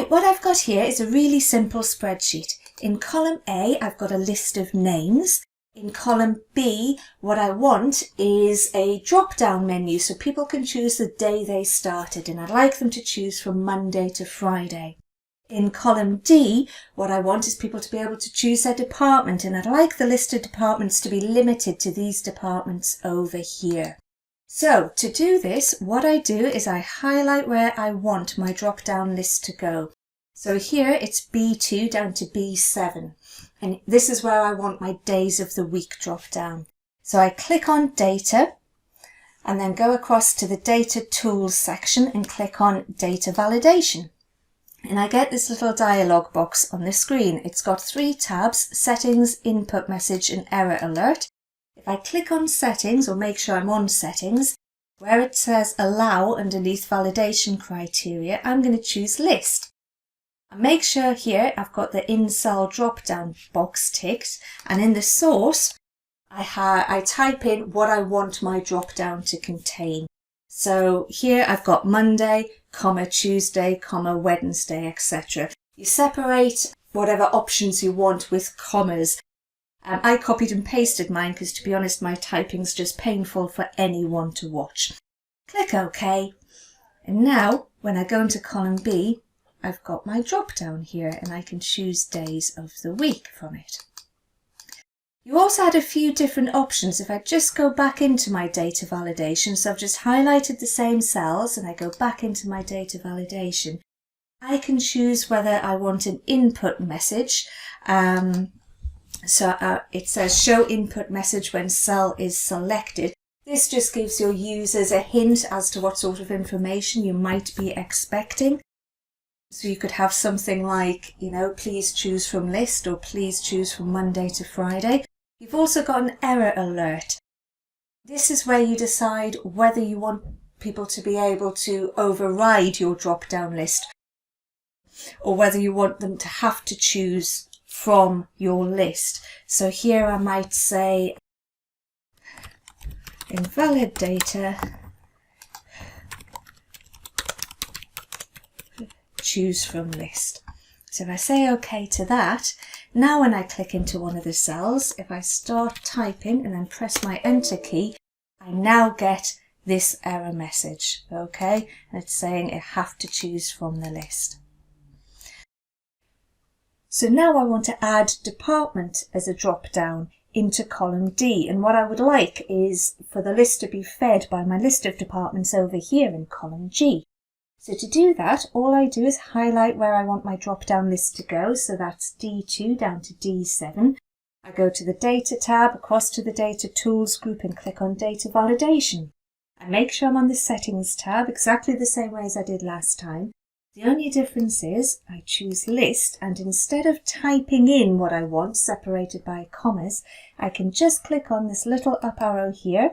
Right, what I've got here is a really simple spreadsheet. In column A, I've got a list of names. In column B, what I want is a drop-down menu so people can choose the day they started, and I'd like them to choose from Monday to Friday. In column D, what I want is people to be able to choose their department, and I'd like the list of departments to be limited to these departments over here. So to do this, what I do is I highlight where I want my drop-down list to go. So here it's B2 down to B7, and this is where I want my days of the week drop down. So I click on Data and then go across to the Data Tools section and click on Data Validation. And I get this little dialog box on the screen. It's got 3 tabs: Settings, Input Message and Error Alert. If I click on Settings, or make sure I'm on Settings, where it says Allow underneath Validation Criteria, I'm going to choose List. And make sure here I've got the in-cell drop-down box ticked, and in the source I type in what I want my drop-down to contain. So here I've got Monday, Tuesday, Wednesday, etc. You separate whatever options you want with commas. I copied and pasted mine because, to be honest, my typing's just painful for anyone to watch. Click OK. And now, when I go into column B, I've got my drop down here and I can choose days of the week from it. You also had a few different options. If I just go back into my data validation, so I've just highlighted the same cells and I go back into my data validation, I can choose whether I want an input message. It says show input message when cell is selected. This just gives your users a hint as to what sort of information you might be expecting. So you could have something like, please choose from list, or please choose from Monday to Friday. You've also got an error alert. This is where you decide whether you want people to be able to override your drop-down list, or whether you want them to have to choose from your list. So here I might say invalid data, choose from list. So if I say OK to that, now when I click into one of the cells, if I start typing and then press my enter key, I now get this error message, okay? And it's saying I have to choose from the list. So now I want to add department as a drop down into column D, and what I would like is for the list to be fed by my list of departments over here in column G. So to do that, all I do is highlight where I want my drop-down list to go, so that's D2 down to D7. I go to the Data tab, across to the Data Tools group and click on Data Validation. I make sure I'm on the Settings tab, exactly the same way as I did last time. The only difference is I choose List, and instead of typing in what I want, separated by commas, I can just click on this little up arrow here,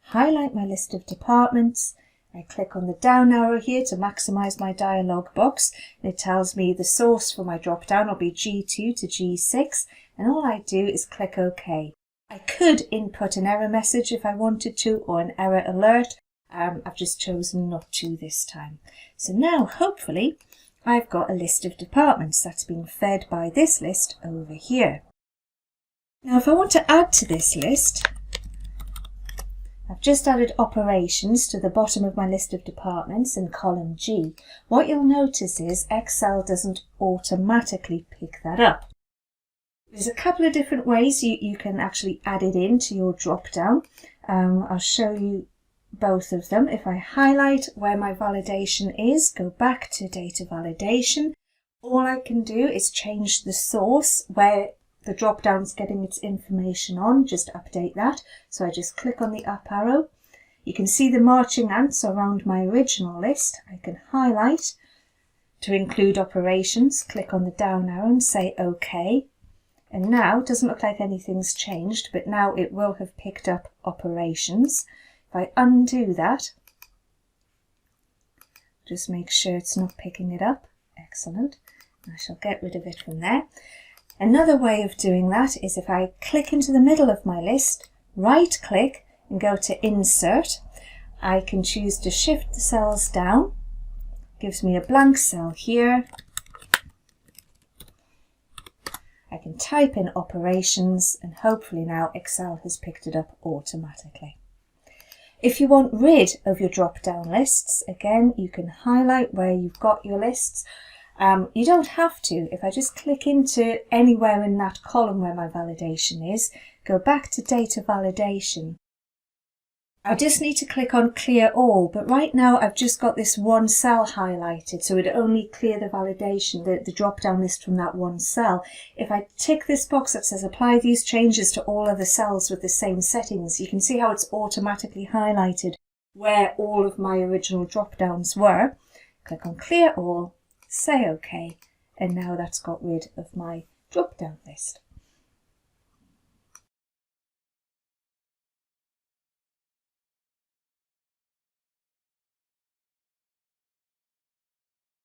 highlight my list of departments. I click on the down arrow here to maximize my dialog box, and it tells me the source for my drop down will be G2 to G6, and all I do is click OK. I could input an error message if I wanted to, or an error alert. I've just chosen not to this time. So now hopefully I've got a list of departments that's being fed by this list over here. Now if I want to add to this list, I've just added operations to the bottom of my list of departments in column G. What you'll notice is Excel doesn't automatically pick that up. There's a couple of different ways you can actually add it into your drop down. I'll show you both of them. If I highlight where my validation is, go back to data validation, all I can do is change the source where the drop down's getting its information on, just update that. So I just click on the up arrow. You can see the marching ants around my original list. I can highlight to include operations, click on the down arrow and say OK. And now it doesn't look like anything's changed, but now it will have picked up operations. If I undo that, just make sure it's not picking it up. Excellent. I shall get rid of it from there. Another way of doing that is if I click into the middle of my list, right click and go to Insert, I can choose to shift the cells down. Gives me a blank cell here. can type in operations, and hopefully now Excel has picked it up automatically. If you want rid of your drop-down lists, again, you can highlight where you've got your lists. You don't have to. If I just click into anywhere in that column where my validation is, go back to data validation. I just need to click on clear all, but right now I've just got this one cell highlighted, so it'd only clear the validation, the drop-down list from that one cell. If I tick this box that says apply these changes to all other cells with the same settings, you can see how it's automatically highlighted where all of my original drop-downs were. Click on clear all, say OK, and now that's got rid of my drop-down list.